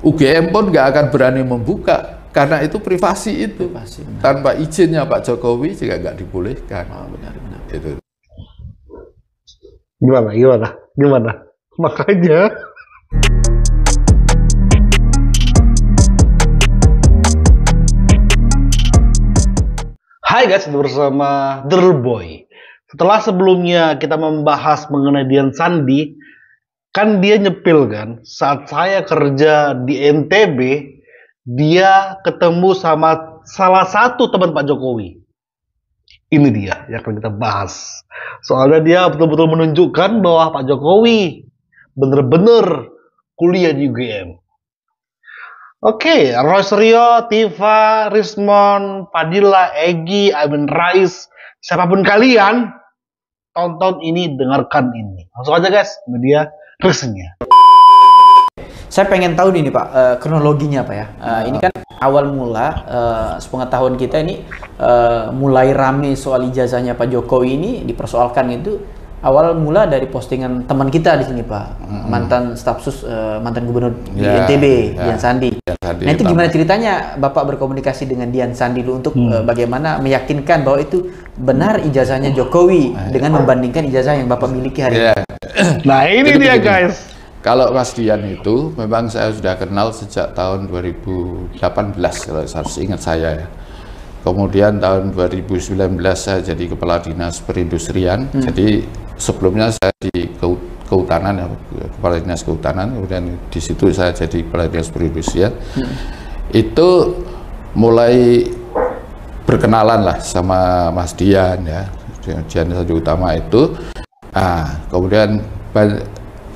UGM pun nggak akan berani membuka karena itu privasi itu. Tanpa izinnya Pak Jokowi juga nggak dibolehkan. Benar. Itu. Gimana? Makanya. Hai guys, bersama The Boy. Setelah sebelumnya kita membahas mengenai Dian Sandi, kan dia nyepil kan, saat saya kerja di NTB, dia ketemu sama salah satu teman Pak Jokowi. Ini dia yang akan kita bahas. Soalnya dia betul-betul menunjukkan bahwa Pak Jokowi bener-bener kuliah di UGM. Oke, Rosrio, Tifa, Rismon, Fadila, Egy, Amin Rais, siapapun kalian, tonton ini, dengarkan ini. Langsung aja guys, ini dia resminya. Saya pengen tahu nih Pak, kronologinya Pak ya. Ini kan awal mula sepengetahuan kita ini mulai rame soal ijazahnya Pak Jokowi ini dipersoalkan itu awal mula dari postingan teman kita di sini Pak, mantan staf sus mantan gubernur di NTB, Dian Sandi. Nah itu gimana ceritanya Bapak berkomunikasi dengan Dian Sandi dulu untuk bagaimana meyakinkan bahwa itu benar ijazahnya Jokowi dengan membandingkan ijazah yang Bapak miliki hari ini. Nah ini dia guys. Kalau Mas Dian itu memang saya sudah kenal sejak tahun 2018 kalau harus ingat saya ya. Kemudian tahun 2019 saya jadi Kepala Dinas Perindustrian. Jadi sebelumnya saya di Kehutanan ya, Kepala Dinas Kehutanan. Kemudian di situ saya jadi Kepala Dinas Perindustrian. Itu mulai berkenalan lah sama Mas Dian ya. Dian Sandi Utama itu. Nah, kemudian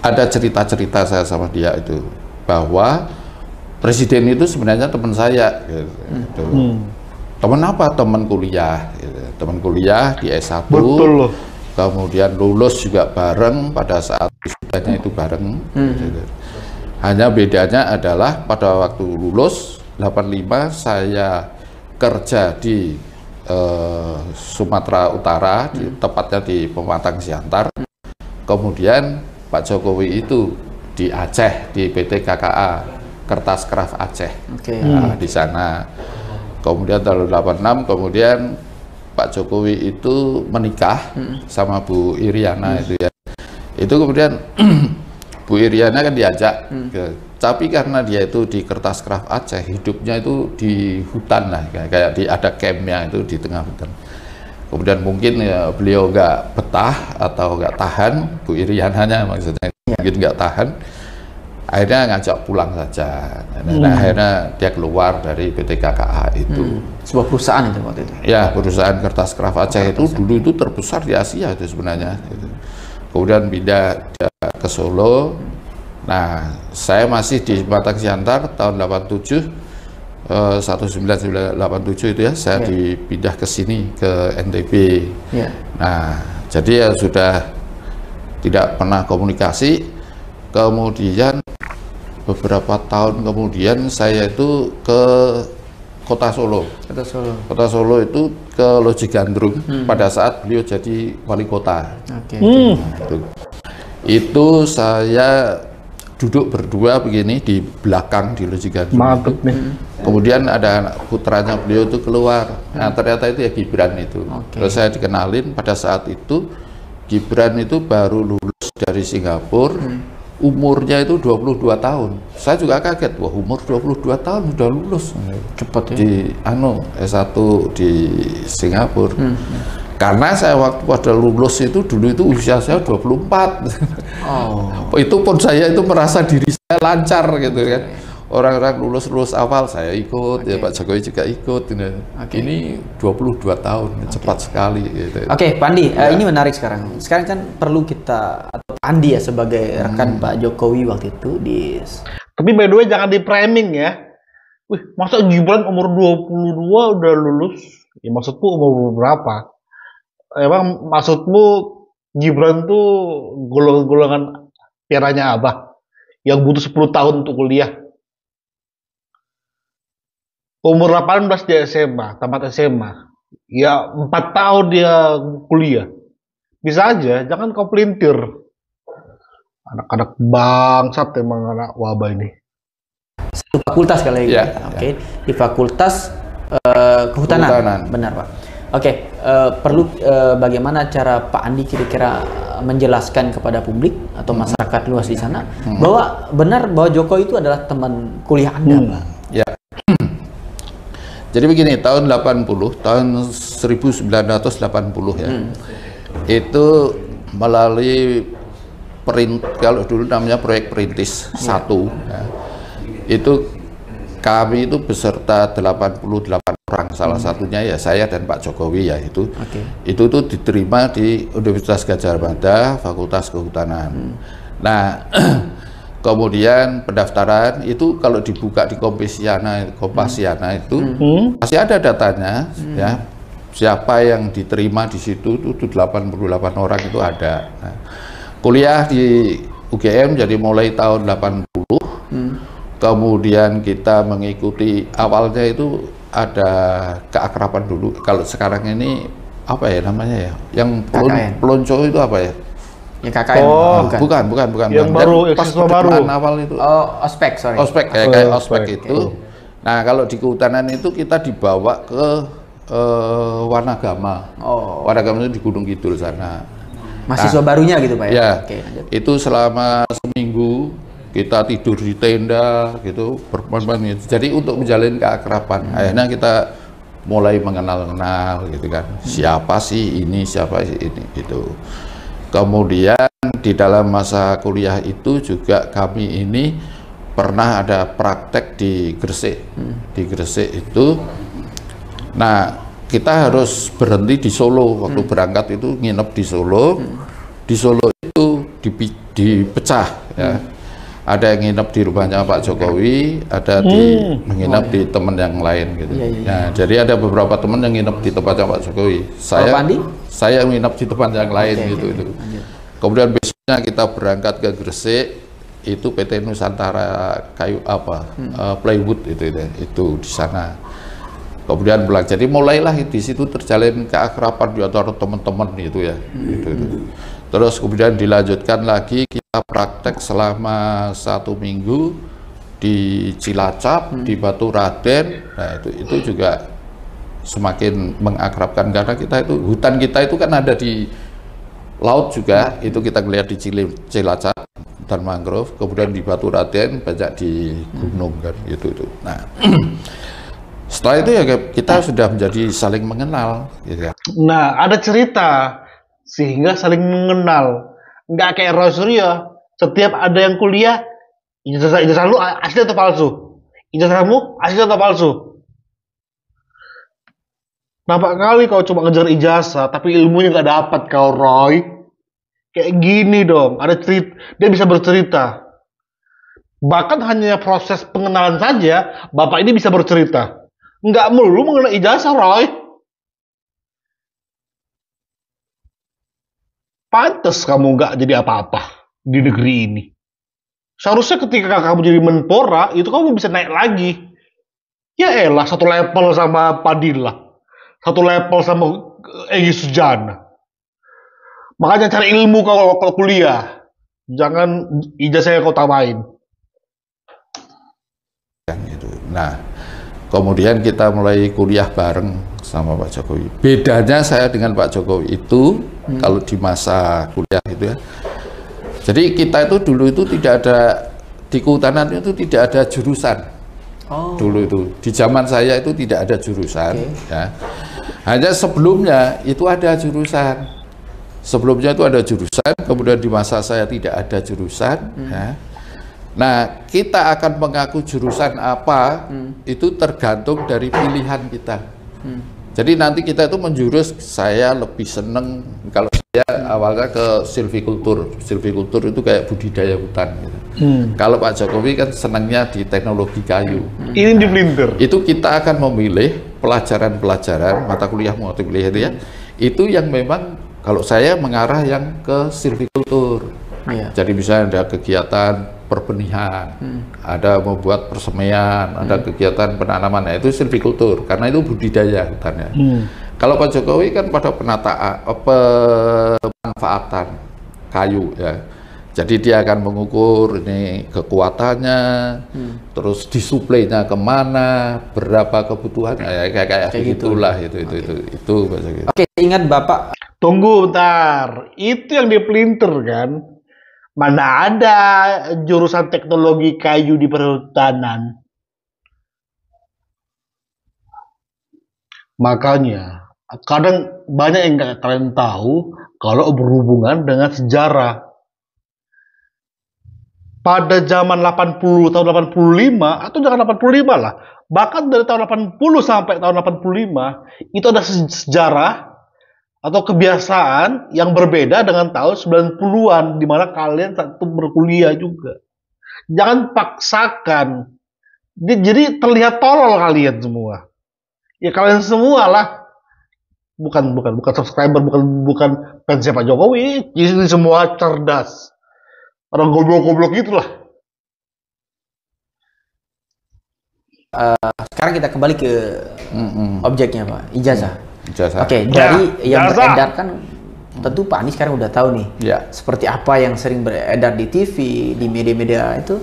ada cerita-cerita saya sama dia itu bahwa presiden itu sebenarnya teman saya gitu. Teman apa? Teman kuliah gitu. Teman kuliah di S1. Betul loh. Kemudian lulus juga bareng pada saat wisudanya itu bareng gitu. Hanya bedanya adalah pada waktu lulus 85 saya kerja di Sumatera Utara, tepatnya di Pematang Siantar. Kemudian Pak Jokowi itu di Aceh, di PT KKA Kertas Kraft Aceh. Nah, di sana. Kemudian tahun 86 kemudian Pak Jokowi itu menikah sama Bu Iriana itu ya. Itu kemudian Bu Iriana kan diajak tapi karena dia itu di Kertas Kraft Aceh, hidupnya itu di hutan lah, kayak ada campnya itu di tengah hutan. Kemudian mungkin ya beliau nggak betah atau nggak tahan, Bu Iriananya maksudnya mungkin nggak tahan, akhirnya ngajak pulang saja. Nah, akhirnya dia keluar dari PT KKA itu. Sebuah perusahaan itu waktu itu? Ya, perusahaan Kertas Kraft Aceh itu dulu itu terbesar di Asia itu sebenarnya. Kemudian pindah ke Solo. Nah, saya masih di Pematang Siantar tahun 1987 itu ya, saya dipindah ke sini ke NTB. Nah, jadi ya sudah tidak pernah komunikasi. Kemudian beberapa tahun kemudian saya itu ke Kota Solo. Kota Solo itu ke Loji Gandrung pada saat beliau jadi wali kota. Itu saya duduk berdua begini di belakang di Loji Gandrung. Mantep nih. Kemudian ada anak putranya beliau itu keluar. Nah, ternyata itu ya Gibran itu. Terus saya dikenalin pada saat itu Gibran itu baru lulus dari Singapura. Umurnya itu 22 tahun. Saya juga kaget, wah umur 22 tahun sudah lulus. Cepat ya. Di S1 di Singapura. Karena saya waktu pada lulus itu dulu itu usia saya 24. Itu pun saya itu merasa diri saya lancar gitu kan. Orang-orang lulus awal saya ikut, ya Pak Jokowi juga ikut. Ini 22 tahun, cepat sekali. Gitu. Pak Andi, ini menarik sekarang. Sekarang kan perlu kita, atau Pak Andi ya sebagai rekan Pak Jokowi waktu itu di... Tapi by the way jangan di framing ya. Wih, masa Gibran umur 22 udah lulus? Ya maksudku umur berapa? Emang maksudmu Gibran tuh golongan piaranya Abah yang butuh 10 tahun untuk kuliah? Umur 18 dia SMA, tamat SMA. Ya 4 tahun dia kuliah. Bisa aja, jangan kau pelintir. Anak-anak bangsat emang anak wabah ini. satu fakultas kali ya. Oke, di Fakultas Kehutanan. Benar, Pak. Oke, perlu bagaimana cara Pak Andi kira-kira menjelaskan kepada publik atau masyarakat luas di sana bahwa benar bahwa Joko itu adalah teman kuliah Anda, Pak? Ya. Jadi begini, tahun 1980 ya. Itu melalui kalau dulu namanya proyek Perintis 1 ya. Itu kami itu beserta 88 orang, salah satunya ya saya dan Pak Jokowi ya itu. Itu tuh diterima di Universitas Gadjah Mada, Fakultas Kehutanan. Nah, kemudian pendaftaran itu kalau dibuka di Kompasiana itu masih ada datanya ya. Siapa yang diterima di situ itu 88 orang itu ada. Nah, kuliah di UGM jadi mulai tahun 80. Kemudian kita mengikuti awalnya itu ada keakraban dulu. Kalau sekarang ini apa ya namanya ya? Yang pelonco itu apa ya? Yang KKN. Oh, bukan. Yang baru, eksis baru. Awal itu. Oh, ospek, sorry. Ospek kayak ospek itu. Nah, kalau di Kehutanan itu kita dibawa ke Wanagama. Wanagama itu di Gunung Kidul sana. Mahasiswa barunya gitu, Pak ya? Ya. Oke, itu selama seminggu kita tidur di tenda gitu, bermain gitu. Jadi untuk menjalin keakraban. Akhirnya kita mulai mengenal gitu kan. Siapa sih ini, siapa sih ini gitu. Kemudian di dalam masa kuliah itu juga kami ini pernah ada praktek di Gresik. Di Gresik itu, nah kita harus berhenti di Solo. Waktu berangkat itu nginep di Solo. Di Solo itu dipecah ya. Ada yang nginep di rumahnya Pak Jokowi, ada menginap di teman yang lain gitu. Nah, jadi ada beberapa teman yang nginep di tempatnya Pak Jokowi. Saya nginep di tempat yang lain gitu. Kemudian besoknya kita berangkat ke Gresik, itu PT Nusantara Plywood itu di sana. Kemudian pulang. Jadi mulailah di situ terjalin keakraban di antara teman-teman gitu ya. Terus kemudian dilanjutkan lagi kita praktek selama 1 minggu di Cilacap, di Batu Raden. Nah itu juga semakin mengakrabkan karena kita itu hutan kita itu kan ada di laut juga. Itu kita melihat di Cilacap hutan mangrove, kemudian di Batu Raden banyak di gunung kan gitu. Nah setelah itu ya kita sudah menjadi saling mengenal gitu ya. Nah ada cerita sehingga saling mengenal, nggak kayak Roy Suryo. Setiap ada yang kuliah, ijazah lu asli atau palsu? Ijazahmu asli atau palsu? Nampak kali kau cuma ngejar ijazah, tapi ilmunya nggak dapat kau, Roy. Kayak gini dong, ada cerita, dia bisa bercerita. Bahkan hanya proses pengenalan saja, bapak ini bisa bercerita. Nggak melulu mengenai ijazah, Roy. Pantes kamu nggak jadi apa-apa di negeri ini. Seharusnya ketika kamu jadi Menpora, itu kamu bisa naik lagi. Ya elah, satu level sama Padilla. Satu level sama Egy Sujana. Makanya cari ilmu kalau kuliah. Jangan ijazah yang kau tambahin. Nah, kemudian kita mulai kuliah bareng sama Pak Jokowi. Bedanya saya dengan Pak Jokowi itu kalau di masa kuliah itu ya. Jadi kita itu dulu itu tidak ada di Kehutanan itu tidak ada jurusan. Dulu itu di zaman saya itu tidak ada jurusan ya. Hanya sebelumnya itu ada jurusan. Sebelumnya itu ada jurusan, kemudian di masa saya tidak ada jurusan ya. Nah, kita akan mengaku jurusan apa itu tergantung dari pilihan kita. Jadi nanti kita itu menjurus, saya lebih seneng kalau saya awalnya ke silvikultur. Silvikultur itu kayak budidaya hutan gitu. Kalau Pak Jokowi kan senangnya di teknologi kayu. Ini di Blinter. Itu kita akan memilih pelajaran-pelajaran mata kuliah itu ya. Itu yang memang kalau saya mengarah yang ke silvikultur. Jadi misalnya ada kegiatan perbenihan, ada membuat persemaian, ada kegiatan penanaman, nah, itu silvikultur karena itu budidaya hutannya. Kalau Pak Jokowi kan pada penataan, pemanfaatan kayu ya. Jadi dia akan mengukur ini kekuatannya, terus disuplainya kemana, berapa kebutuhannya, ya kayak gitulah itu Pak Jokowi. Oke, ingat Bapak. Tunggu bentar, itu yang dipelintir kan? Mana ada jurusan teknologi kayu di perhutanan? Makanya, kadang banyak yang nggak kalian tahu kalau berhubungan dengan sejarah. Pada zaman 80, tahun 85, atau jangan 85 lah, bahkan dari tahun 80 sampai tahun 85, itu ada sejarah atau kebiasaan yang berbeda dengan tahun 90-an, di mana kalian satu berkuliah juga. Jangan paksakan. Jadi terlihat tolol kalian semua. Ya kalian semua lah. Bukan subscriber, bukan fans Pak Jokowi. Jadi semua cerdas. Orang goblok-goblok itulah. Sekarang kita kembali ke objeknya Pak, ijazah. Oke, Ya, dari yang ijazah. beredar kan tentu Pak Anies sekarang udah tahu nih Ya. seperti apa yang sering beredar di TV, di media-media itu.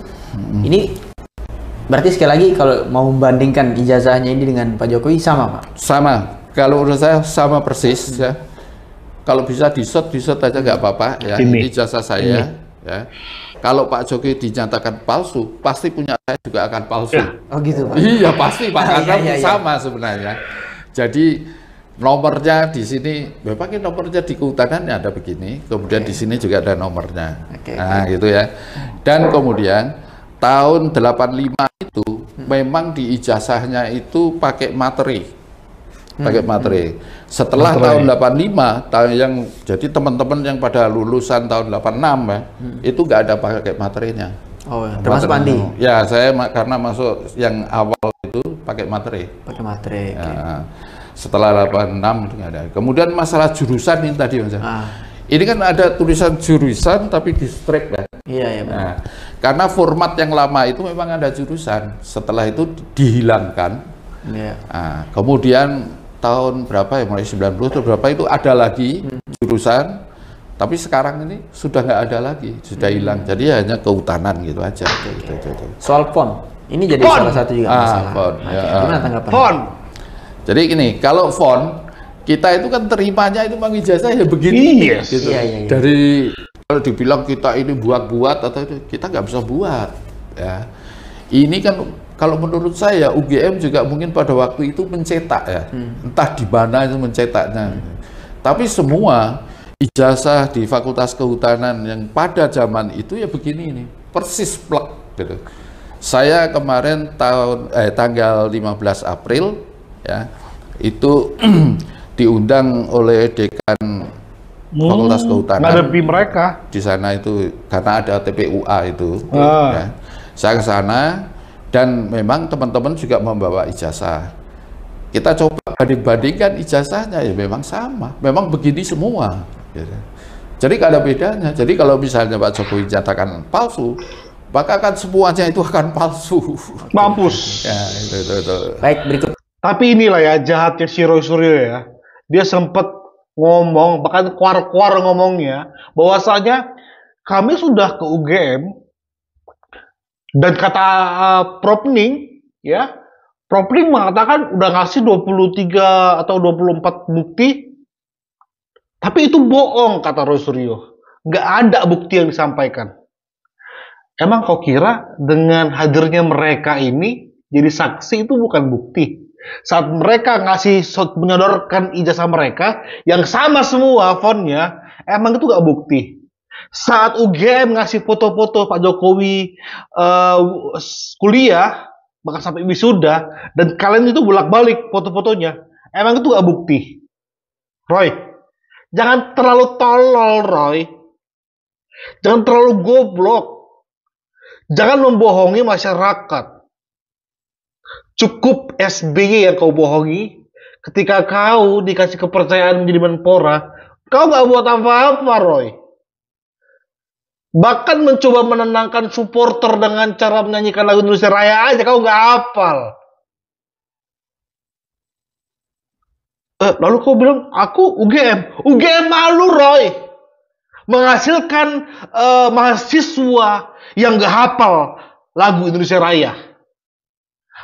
Ini berarti sekali lagi kalau mau membandingkan ijazahnya ini dengan Pak Jokowi sama Pak? Sama. Kalau menurut saya sama persis ya. Kalau bisa di-shot aja nggak apa-apa ya. Ini ijazah saya. Ya. Kalau Pak Jokowi dinyatakan palsu, pasti punya saya juga akan palsu. Oh gitu Pak? Iya pasti Pak, karena Iya. sama sebenarnya. Jadi nomornya di sini, memang nomornya di kehutanannya ada begini, kemudian di sini juga ada nomornya. Nah gitu ya. Dan kemudian tahun 85 itu memang di ijazahnya itu pakai materi. Setelah tahun 85, yang jadi teman-teman yang pada lulusan tahun 86 ya, itu nggak ada pakai materinya. Oh, termasuk Andi? Ya, saya karena masuk yang awal itu pakai materi. Pakai materi. Ya, setelah 86 itu nggak ada. Kemudian masalah jurusan ini tadi Mas. Ini kan ada tulisan jurusan tapi di strike ya. Iya. Nah, karena format yang lama itu memang ada jurusan. Setelah itu dihilangkan. Iya. Nah, kemudian tahun berapa ya, mulai 90 atau berapa itu ada lagi jurusan, tapi sekarang ini sudah nggak ada lagi, sudah hilang. Jadi hanya kehutanan gitu aja. Gitu. Soal font, ini jadi salah satu juga masalah. Font, ya. Gimana tanggapannya? Font. Jadi gini, kalau font kita itu kan terimanya itu memang ijazah ya begini, Yes. gitu. Iya. Dari kalau dibilang kita ini buat atau itu, kita nggak bisa buat. Ya, ini kan kalau menurut saya UGM juga mungkin pada waktu itu mencetak ya, entah di mana itu mencetaknya. Tapi semua ijazah di Fakultas Kehutanan yang pada zaman itu ya begini ini, persis plek gitu. Saya kemarin tanggal 15 April ya, itu diundang oleh dekan Fakultas Kehutanan. Ngadepi mereka. Di sana itu karena ada TPUA itu. Ya. Saya ke sana. Dan memang teman-teman juga membawa ijazah. Kita coba banding-bandingkan ijazahnya, ya memang sama. Memang begini semua. Gitu. Jadi nggak ada bedanya. Jadi kalau misalnya Pak Jokowi nyatakan palsu, maka kan semuanya itu akan palsu. Mampus. Ya, itu. Baik, berikut. Tapi inilah ya jahatnya si Roy Suryo ya. Dia sempat ngomong, bahkan kuar-kuar ngomongnya, bahwasanya kami sudah ke UGM, dan kata Prof Ning, ya, Prof Ning mengatakan udah ngasih 23 atau 24 bukti, tapi itu bohong, kata Roy Suryo. Nggak ada bukti yang disampaikan. Emang kau kira dengan hadirnya mereka ini jadi saksi itu bukan bukti? Saat mereka menyodorkan ijazah mereka yang sama semua fontnya, emang itu nggak bukti? Saat UGM ngasih foto-foto Pak Jokowi kuliah, bahkan sampai wisuda, dan kalian itu bolak-balik foto-fotonya, emang itu gak bukti? Roy, jangan terlalu tolol, Roy. Jangan terlalu goblok. Jangan membohongi masyarakat. Cukup SBY yang kau bohongi, ketika kau dikasih kepercayaan menjadi Menpora, kau gak buat apa-apa, Roy. Bahkan mencoba menenangkan supporter dengan cara menyanyikan lagu Indonesia Raya aja kau nggak hafal. Lalu kau bilang, aku UGM. UGM malu, Roy. menghasilkan mahasiswa yang gak hafal lagu Indonesia Raya.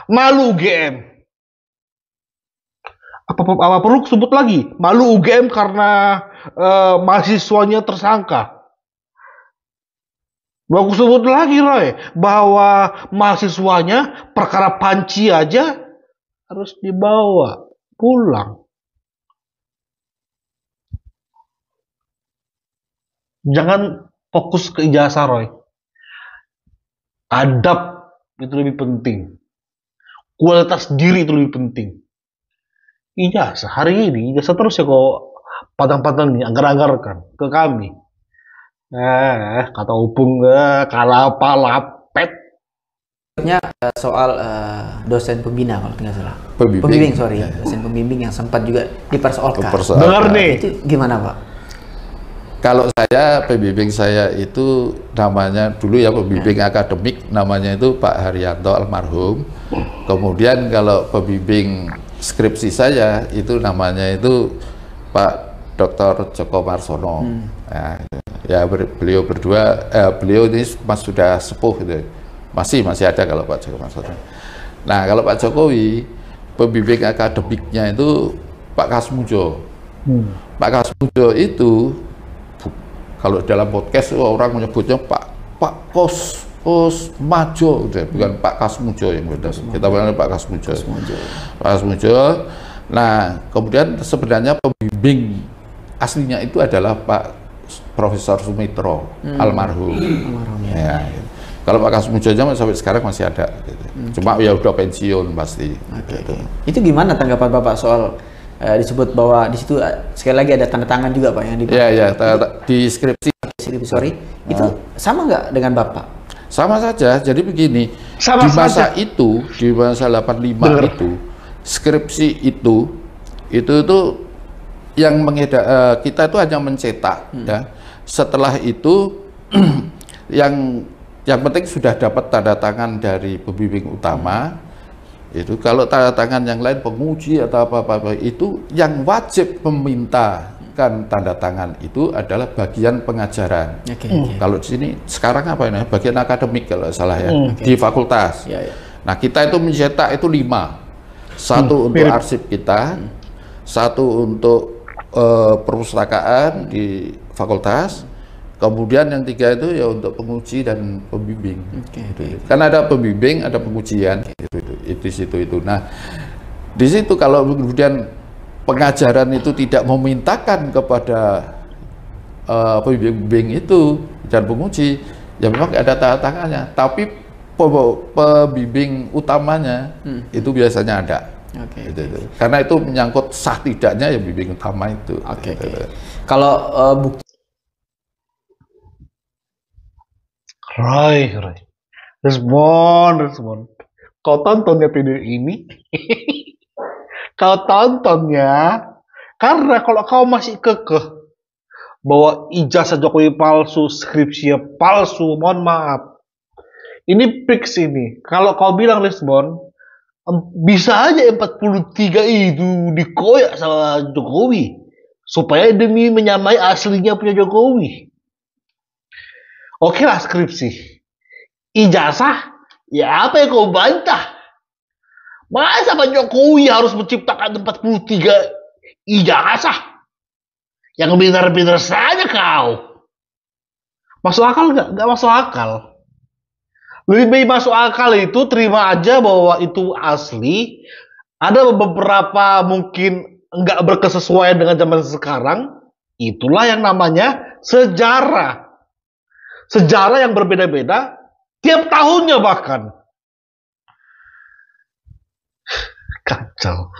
Malu UGM. Apa perlu sebut lagi? Malu UGM karena mahasiswanya tersangka. Aku sebut lagi, Roy, bahwa mahasiswanya perkara panci aja harus dibawa pulang. Jangan fokus ke ijazah, Roy. Adab itu lebih penting. Kualitas diri itu lebih penting. Ijazah hari ini, ijazah terus ya kok padang-padang nih, anggar-anggarkan ke kami. Kata Upung, kalapa lapet. Soal dosen pembina kalau tidak salah. Pembimbing, sorry, dosen pembimbing yang sempat juga dipersoalkan. Dengar nih. Itu gimana, Pak? Kalau saya, pembimbing saya itu namanya dulu ya pembimbing akademik, namanya itu Pak Haryanto almarhum. Kemudian kalau pembimbing skripsi saya itu namanya itu Pak Dr. Joko Marsono. Ya beliau berdua, beliau ini sudah sepuh gitu. Masih ada kalau Pak Joko Marsono. Nah, kalau Pak Jokowi, pembimbing akademiknya itu Pak Kasmujo. Pak Kasmujo itu kalau dalam podcast orang menyebutnya Pak Kos Majo, bukan Pak Kasmujo yang benar. Kita panggil Pak Kasmujo. Pak Kasmujo. Nah, kemudian sebenarnya pembimbing aslinya itu adalah Pak Profesor Sumitro almarhum. Ya, gitu. Kalau Pak Kasmujo sampai sekarang masih ada. Gitu. Cuma ya udah pensiun pasti. Gitu. Itu gimana tanggapan Bapak soal disebut bahwa di situ sekali lagi ada tanda tangan juga Pak yang di di skripsi itu sama nggak dengan Bapak? Sama saja. Jadi begini, di masa 85 itu skripsi itu yang mengedar, kita itu hanya mencetak ya. Setelah itu yang penting sudah dapat tanda tangan dari pembimbing utama. Itu kalau tanda tangan yang lain penguji atau apa-apa itu yang wajib memintakan tanda tangan itu adalah bagian pengajaran. Kalau di sini sekarang apa ini? Bagian akademik kalau salah ya, di fakultas. Nah, kita itu mencetak itu 5. 1 untuk arsip kita, 1 untuk perpustakaan di fakultas. Kemudian yang 3 itu ya untuk penguji dan pembimbing. Kan ada pembimbing, ada pengujian di situ itu. Nah, di situ kalau kemudian pengajaran itu tidak memintakan kepada pembimbing itu dan penguji, ya memang ada tanda tangannya. Tapi pembimbing utamanya itu biasanya ada. Karena itu menyangkut sah tidaknya ya pembimbing utama itu. Kalau bukti Roy, respon. Kau tonton ya video ini? Kau tonton ya? Karena kalau kau masih kekeh bahwa ijazah Jokowi palsu, skripsinya palsu, mohon maaf. Ini fix ini. Kalau kau bilang respon, bisa aja 43 itu dikoyak sama Jokowi supaya demi menyamai aslinya punya Jokowi. Oke lah skripsi. Ijazah, ya apa yang kau bantah? Masa Pak Jokowi harus menciptakan 43 ijazah? Yang benar-benar saja kau. Masuk akal nggak? Nggak masuk akal. Lebih masuk akal itu terima aja bahwa itu asli. Ada beberapa mungkin nggak berkesesuaian dengan zaman sekarang. Itulah yang namanya sejarah. Sejarah yang berbeda-beda tiap tahunnya bahkan. Kacau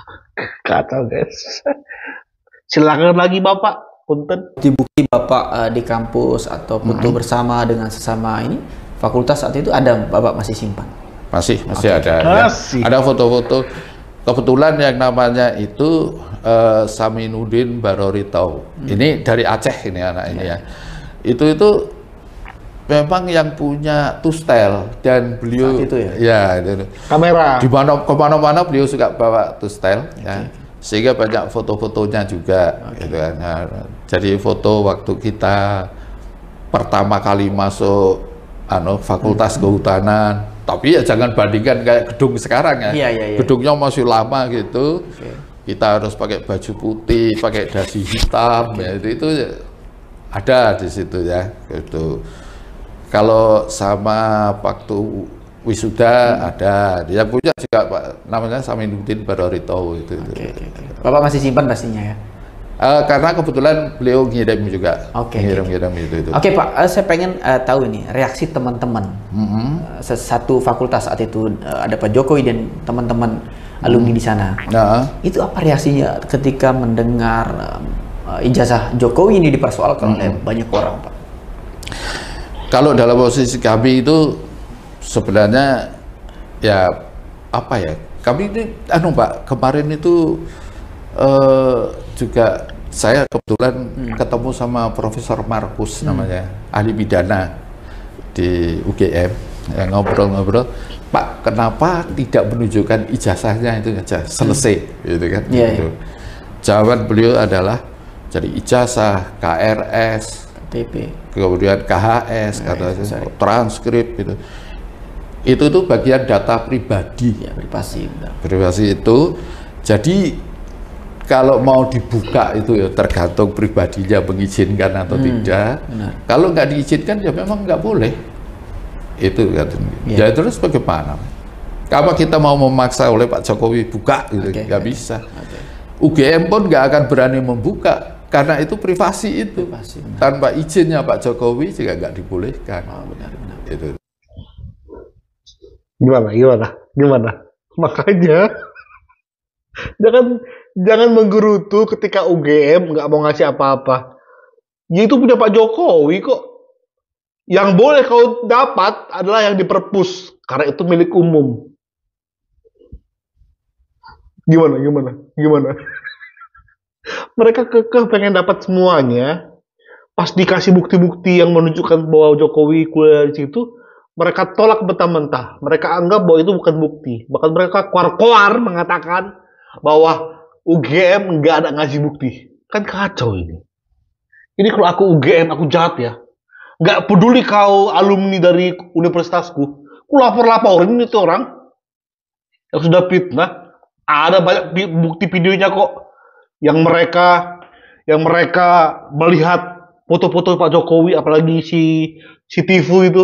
guys. Silakan lagi Bapak, punten. Bukti Bapak di kampus atau foto bersama dengan sesama ini fakultas saat itu ada Bapak masih simpan? Masih ada. Ada foto-foto. Kebetulan yang namanya itu Saminuddin Baroritau. Ini dari Aceh ini anak ini ya. Itu memang yang punya tustel dan beliau itu ya kamera di mana kemana-mana beliau suka bawa tustel ya, sehingga banyak foto-fotonya juga gitu kan. Nah, jadi foto waktu kita pertama kali masuk fakultas kehutanan, tapi ya jangan bandingkan kayak gedung sekarang ya. Gedungnya masih lama gitu. Kita harus pakai baju putih, pakai dasi hitam, ya itu ada di situ ya. Gitu. Kalau sama waktu wisuda ada, dia punya juga Pak, namanya Saminuddin Barorito itu. Bapak masih simpan pastinya ya? Karena kebetulan beliau ngirim juga, ngirim itu. Oke Pak, saya pengen tahu ini reaksi teman-teman satu fakultas saat itu, ada Pak Jokowi dan teman-teman alumni di sana. Itu apa reaksinya ketika mendengar ijazah Jokowi ini dipersoalkan oleh banyak orang, Pak? Kalau dalam posisi kami itu sebenarnya ya apa ya, kami ini Pak, kemarin itu juga saya kebetulan ketemu sama Profesor Markus namanya, ahli pidana di UGM, yang ngobrol-ngobrol, Pak, kenapa tidak menunjukkan ijazahnya itu aja selesai, gitu kan? Gitu. Jawaban beliau adalah jadi ijazah, KRS, KTP, kemudian KHS, transkrip gitu. Itu tuh bagian data pribadi, privasi itu. Jadi kalau mau dibuka itu ya tergantung pribadinya mengizinkan atau tidak. Kalau nggak diizinkan ya memang nggak boleh. Itu kan. Ya terus bagaimana? Apa kita mau memaksa oleh Pak Jokowi buka gitu? Nggak bisa. UGM pun nggak akan berani membuka karena itu privasi itu. Tanpa izinnya Pak Jokowi juga nggak dibolehkan. Itu. Gimana? Makanya jangan menggerutu ketika UGM nggak mau ngasih apa-apa. Ya itu punya Pak Jokowi kok. Yang boleh kau dapat adalah yang di perpus karena itu milik umum. Gimana? Mereka kekeh pengen dapat semuanya. Pas dikasih bukti-bukti yang menunjukkan bahwa Jokowi kuliah di situ, mereka tolak mentah-mentah. Mereka anggap bahwa itu bukan bukti. Bahkan mereka koar-koar mengatakan bahwa UGM nggak ada ngasih bukti. Kan kacau ini. Ini kalau aku UGM, aku jahat ya. Nggak peduli kau alumni dari universitasku. Aku lapor-laporin itu orang yang sudah fitnah. Ada banyak bukti videonya kok. Yang mereka melihat foto-foto Pak Jokowi, apalagi si Tifu itu.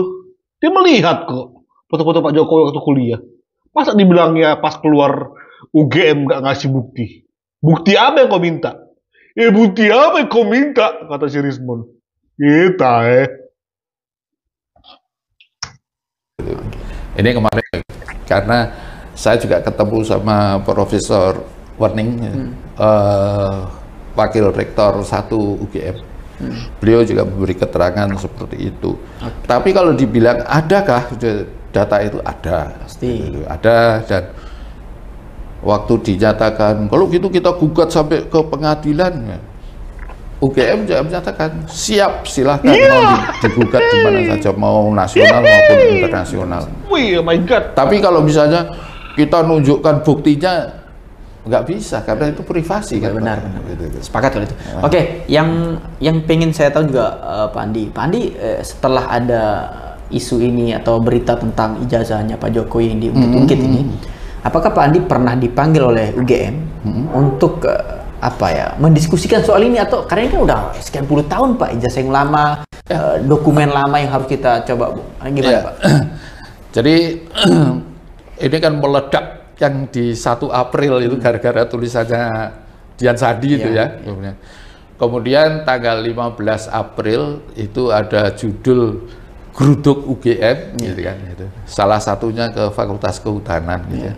Dia melihat kok foto-foto Pak Jokowi waktu kuliah. Masa dibilangnya pas keluar UGM nggak ngasih bukti? Bukti apa yang kau minta? Bukti apa yang kau minta? Kata si Rismon. Kita Ini kemarin karena saya juga ketemu sama Profesor Warning, Wakil Rektor 1 UGM. Beliau juga memberi keterangan seperti itu. Tapi kalau dibilang adakah data itu ada, pasti ada. Dan waktu dinyatakan kalau gitu kita gugat sampai ke pengadilan, UGM juga menyatakan siap, silahkan mau digugat di mana saja, mau nasional maupun internasional. Wih, oh my God. Tapi kalau misalnya kita nunjukkan buktinya, nggak bisa karena itu privasi kan. Benar. Sepakat kalau itu. Oke, yang pengen saya tahu juga Pak Andi, setelah ada isu ini atau berita tentang ijazahnya Pak Jokowi yang diungkit-ungkit ini, apakah Pak Andi pernah dipanggil oleh UGM untuk mendiskusikan soal ini, atau karena ini kan udah sekian puluh tahun Pak, ijazah yang lama, dokumen lama yang harus kita coba gimana Pak? Jadi ini kan meledak yang di 1 April itu gara-gara tulisannya Dian Sandi itu ya. Kemudian tanggal 15 April itu ada judul Geruduk UGM gitu kan. Gitu. Salah satunya ke Fakultas Kehutanan gitu ya.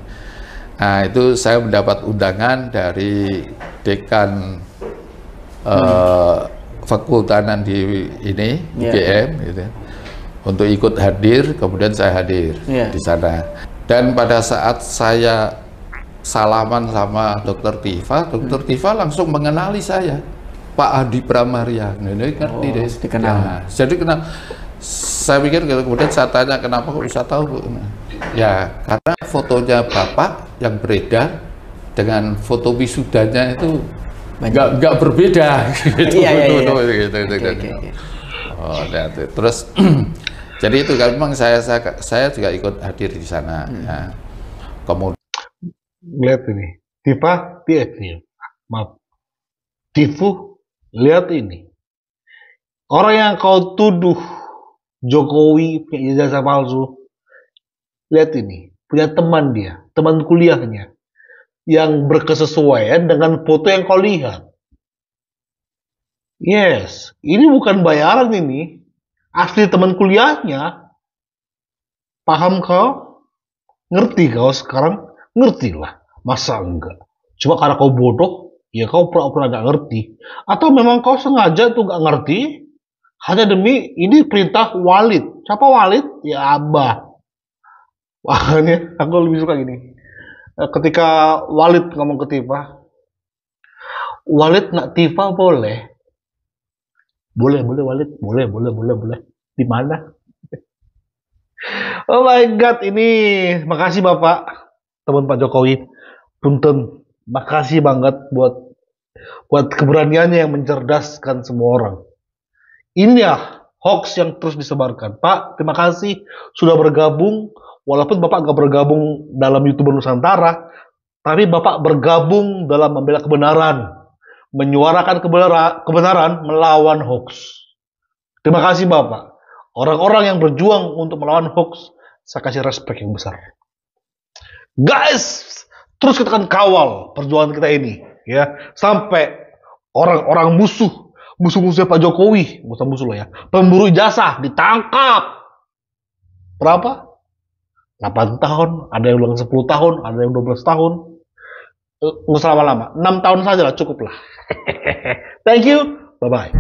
Nah itu saya mendapat undangan dari dekan Fakultanan di ini UGM gitu ya, untuk ikut hadir. Kemudian saya hadir di sana. Dan pada saat saya salaman sama Dr. Tifa langsung mengenali saya, Pak Adi Pramaria. Ini ngerti deh. Dikenal. Ya, jadi kenal. Saya pikir kemudian saya tanya kenapa kok bisa tahu? Ya karena fotonya Bapak yang beredar dengan foto wisudanya itu nggak berbeda. Gitu. Oh, lihat. Terus jadi itu kan memang saya juga ikut hadir di sana. Ya. Kemudian lihat ini, Tifa, maaf, Tifu, lihat ini. Orang yang kau tuduh Jokowi punya ijazah palsu, lihat ini, punya teman dia, teman kuliahnya, yang berkesesuaian dengan foto yang kau lihat. Yes, ini bukan bayaran ini, asli teman kuliahnya. Paham kau? Ngerti kau sekarang? Ngertilah, masa enggak? Cuma karena kau bodoh, ya kau pura-pura gak ngerti. Atau memang kau sengaja tuh gak ngerti, hanya demi ini perintah Walid. Siapa Walid? Ya Abah. Makanya aku lebih suka gini. Ketika Walid ngomong ke Tifa, Walid nak Tifa boleh? Boleh Walid, boleh. Di mana? Oh my God, ini makasih Bapak, teman Pak Jokowi. Punten, makasih banget buat keberaniannya yang mencerdaskan semua orang. Ini ya hoax yang terus disebarkan. Pak, terima kasih sudah bergabung. Walaupun Bapak gak bergabung dalam YouTuber Nusantara, tapi Bapak bergabung dalam membela kebenaran, menyuarakan kebenaran melawan hoax. Terima kasih Bapak. Orang-orang yang berjuang untuk melawan hoax, saya kasih respect yang besar. Guys, terus kita akan kawal perjuangan kita ini, ya, sampai orang-orang musuh-musuhnya Pak Jokowi, bukan musuh lah ya, pemburu ijazah ditangkap. Berapa? 8 tahun, ada yang bilang 10 tahun, ada yang 12 tahun. Nggak usah lama-lama, 6 tahun saja lah, cukup lah. Thank you, bye-bye.